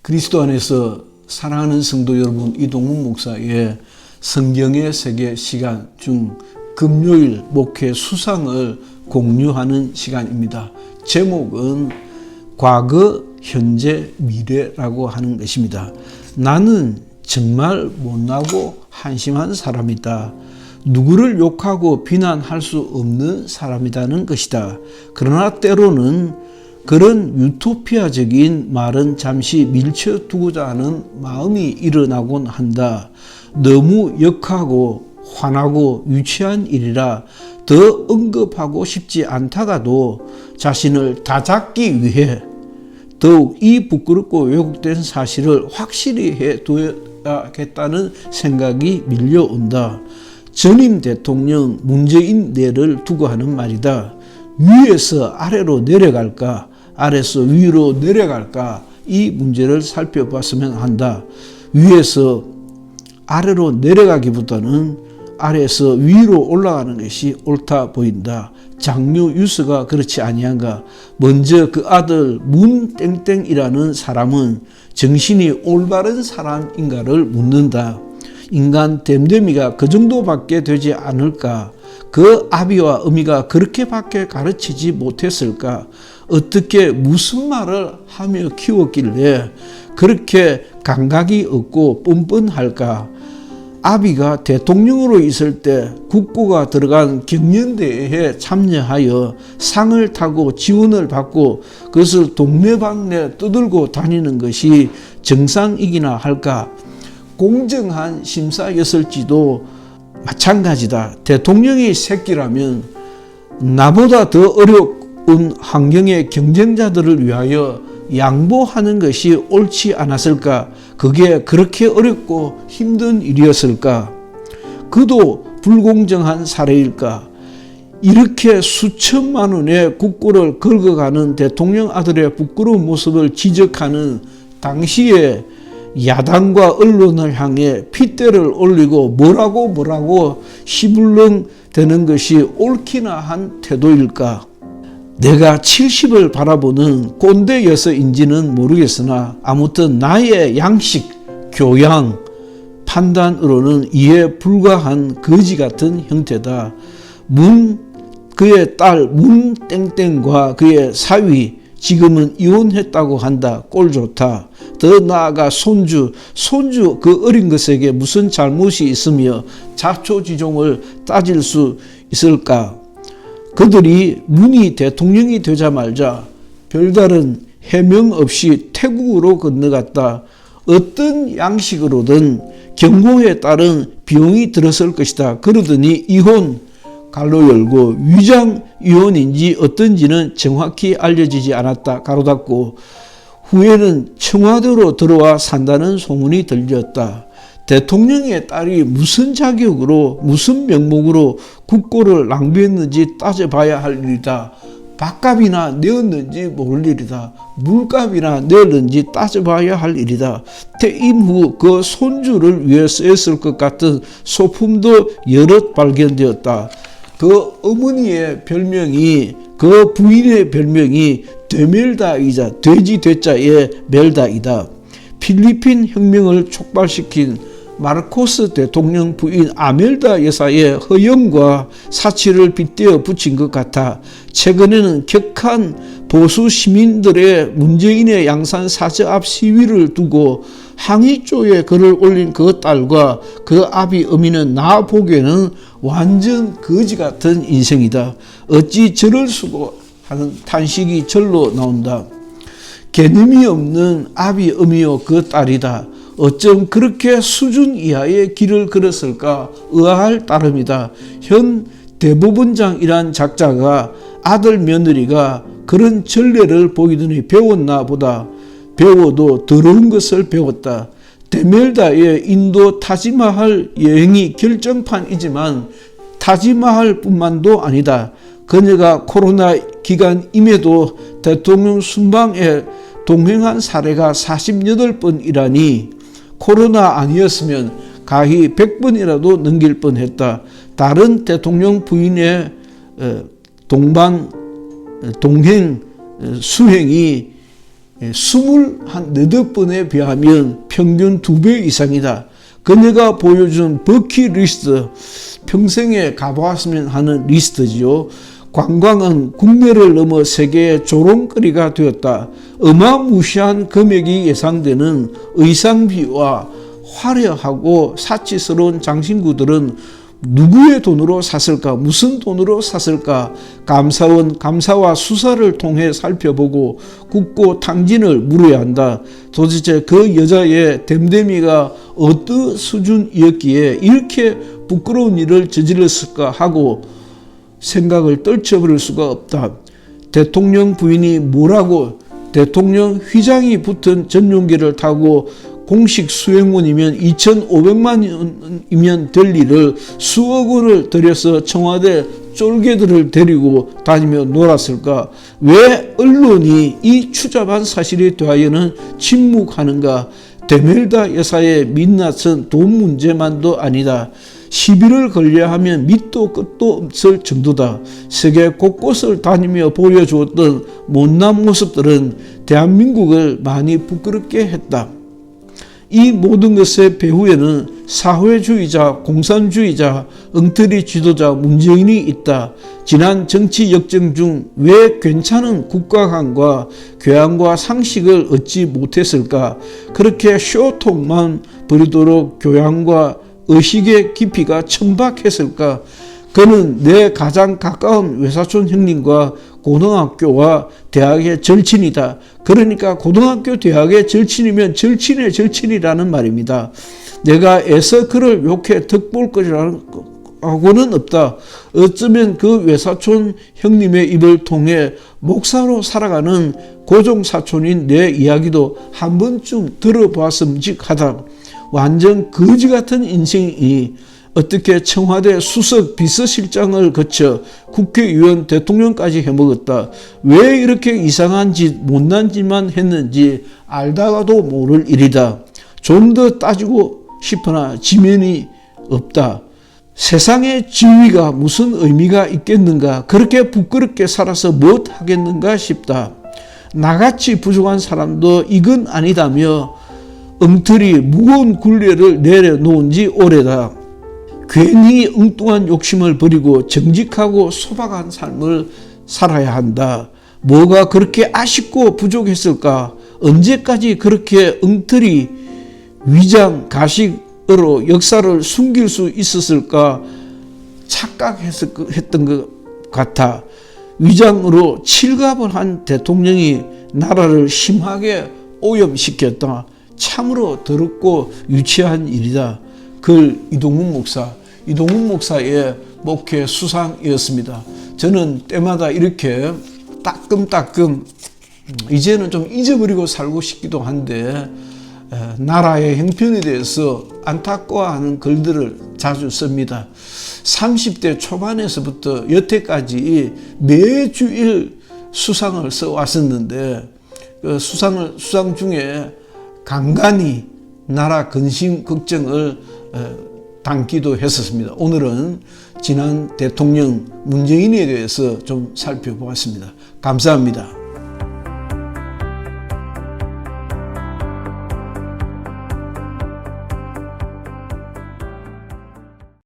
그리스도 안에서 사랑하는 성도 여러분, 이동훈 목사의 성경의 세계 시간 중 금요일 목회 수상을 공유하는 시간입니다. 제목은 과거, 현재, 미래라고 하는 것입니다. 나는 정말 못나고 한심한 사람이다. 누구를 욕하고 비난할 수 없는 사람이라는 것이다. 그러나 때로는 그런 유토피아적인 말은 잠시 밀쳐두고자 하는 마음이 일어나곤 한다. 너무 역하고 화나고 유치한 일이라 더 언급하고 싶지 않다가도 자신을 다잡기 위해 더욱 이 부끄럽고 왜곡된 사실을 확실히 해둬야겠다는 생각이 밀려온다. 전임 대통령 문재인 내를 두고 하는 말이다. 위에서 아래로 내려갈까, 아래에서 위로 내려갈까, 이 문제를 살펴봤으면 한다. 위에서 아래로 내려가기보다는 아래에서 위로 올라가는 것이 옳다 보인다. 장류 유서가 그렇지 아니한가? 먼저 그 아들 문땡땡이라는 사람은 정신이 올바른 사람인가를 묻는다. 인간 댐댐이가 그 정도밖에 되지 않을까? 그 아비와 어미가 그렇게밖에 가르치지 못했을까? 어떻게 무슨 말을 하며 키웠길래 그렇게 감각이 없고 뻔뻔할까? 아비가 대통령으로 있을 때 국고가 들어간 경연대회에 참여하여 상을 타고 지원을 받고 그것을 동네방네 떠들고 다니는 것이 정상이기나 할까? 공정한 심사였을지도 마찬가지다. 대통령이 새끼라면 나보다 더 어려운 환경의 경쟁자들을 위하여 양보하는 것이 옳지 않았을까? 그게 그렇게 어렵고 힘든 일이었을까? 그도 불공정한 사례일까? 이렇게 수천만 원의 국고를 긁어가는 대통령 아들의 부끄러운 모습을 지적하는 당시에 야당과 언론을 향해 핏대를 올리고 뭐라고 시불렁 되는 것이 옳기나 한 태도일까? 내가 70을 바라보는 꼰대여서인지는 모르겠으나 아무튼 나의 양식, 교양, 판단으로는 이해 불가한 거지 같은 형태다. 그의 딸 문땡땡과 그의 사위 지금은 이혼했다고 한다. 꼴 좋다. 더 나아가 손주 그 어린 것에게 무슨 잘못이 있으며 자초지종을 따질 수 있을까? 그들이 문이 대통령이 되자마자 별다른 해명 없이 태국으로 건너갔다. 어떤 양식으로든 경호에 따른 비용이 들었을 것이다. 그러더니 이혼 가로 열고 위장 이혼인지 어떤지는 정확히 알려지지 않았다. 가로 닫고 후에는 청와대로 들어와 산다는 소문이 들렸다. 대통령의 딸이 무슨 자격으로 무슨 명목으로 국고를 낭비했는지 따져봐야 할 일이다. 밥값이나 내었는지 모를 일이다. 물값이나 내었는지 따져봐야 할 일이다. 퇴임 후 그 손주를 위해 쓰였을 것 같은 소품도 여럿 발견되었다. 그 어머니의 별명이 그 부인의 별명이 되멜다이자 돼지 돼자의 멜다이다. 필리핀 혁명을 촉발시킨 마르코스 대통령 부인 아멜다 여사의 허영과 사치를 빗대어 붙인 것 같아 최근에는 격한 보수 시민들의 문재인의 양산 사저 앞 시위를 두고 항의조에 글을 올린 그 딸과 그 아비 어미는 나 보기에는 완전 거지 같은 인생이다. 어찌 저럴 수고 하는 탄식이 절로 나온다. 개념이 없는 아비 어미요 그 딸이다. 어쩜 그렇게 수준 이하의 길을 걸었을까 의아할 따름이다. 현 대법원장이란 작자가 아들 며느리가 그런 전례를 보이더니 배웠나 보다. 배워도 더러운 것을 배웠다. 데멜다의 인도 타지마할 여행이 결정판이지만 타지마할 뿐만도 아니다. 그녀가 코로나 기간임에도 대통령 순방에 동행한 사례가 48번이라니 코로나 아니었으면 가히 100번이라도 넘길 뻔했다. 다른 대통령 부인의 동행 수행이 28번에 비하면 평균 2배 이상이다. 그녀가 보여준 버킷리스트, 평생에 가보았으면 하는 리스트지요. 관광은 국내를 넘어 세계의 조롱거리가 되었다. 어마무시한 금액이 예상되는 의상비와 화려하고 사치스러운 장신구들은 누구의 돈으로 샀을까? 무슨 돈으로 샀을까? 감사원 감사와 수사를 통해 살펴보고 국고 탕진을 물어야 한다. 도대체 그 여자의 댐댐이가 어떤 수준이었기에 이렇게 부끄러운 일을 저질렀을까 하고 생각을 떨쳐버릴 수가 없다. 대통령 부인이 뭐라고 대통령 휘장이 붙은 전용기를 타고 공식 수행원이면 2,500만 원이면 될 일을 수억 원을 들여서 청와대 쫄개들을 데리고 다니며 놀았을까? 왜 언론이 이 추잡한 사실에 대하여는 침묵하는가? 데멜다 여사의 민낯은 돈 문제만도 아니다. 시비를 걸려 하면 밑도 끝도 없을 정도다. 세계 곳곳을 다니며 보여주었던 못난 모습들은 대한민국을 많이 부끄럽게 했다. 이 모든 것의 배후에는 사회주의자, 공산주의자, 엉터리 지도자 문재인이 있다. 지난 정치 역정 중 왜 괜찮은 국가관과 교양과 상식을 얻지 못했을까? 그렇게 쇼통만 부리도록 교양과 의식의 깊이가 천박했을까? 그는 내 가장 가까운 외사촌 형님과 고등학교와 대학의 절친이다. 그러니까 고등학교 대학의 절친이면 절친의 절친이라는 말입니다. 내가 애써 그를 욕해 덕볼 것이라고는 없다. 어쩌면 그 외사촌 형님의 입을 통해 목사로 살아가는 고종사촌인 내 이야기도 한 번쯤 들어봤음직하다. 완전 거지 같은 인생이 어떻게 청와대 수석 비서실장을 거쳐 국회의원 대통령까지 해먹었다. 왜 이렇게 이상한 짓, 못난 짓만 했는지 알다가도 모를 일이다. 좀 더 따지고 싶으나 지면이 없다. 세상의 지위가 무슨 의미가 있겠는가? 그렇게 부끄럽게 살아서 뭐 하겠는가 싶다. 나같이 부족한 사람도 이건 아니다며 엉터리 무거운 굴레를 내려놓은 지 오래다. 괜히 엉뚱한 욕심을 버리고 정직하고 소박한 삶을 살아야 한다. 뭐가 그렇게 아쉽고 부족했을까? 언제까지 그렇게 엉터리 위장 가식으로 역사를 숨길 수 있었을까? 착각했던 것 같아. 위장으로 칠갑을 한 대통령이 나라를 심하게 오염시켰다. 참으로 더럽고 유치한 일이다. 글 이동훈 목사. 이동훈 목사의 목회 수상이었습니다. 저는 때마다 이렇게 따끔따끔 이제는 좀 잊어버리고 살고 싶기도 한데 나라의 형편에 대해서 안타까워하는 글들을 자주 씁니다. 30대 초반에서부터 여태까지 매주일 수상을 써왔었는데 그 수상 중에 간간히 나라 근심 걱정을 담기도 했었습니다. 오늘은 지난 대통령 문재인에 대해서 좀 살펴보았습니다. 감사합니다.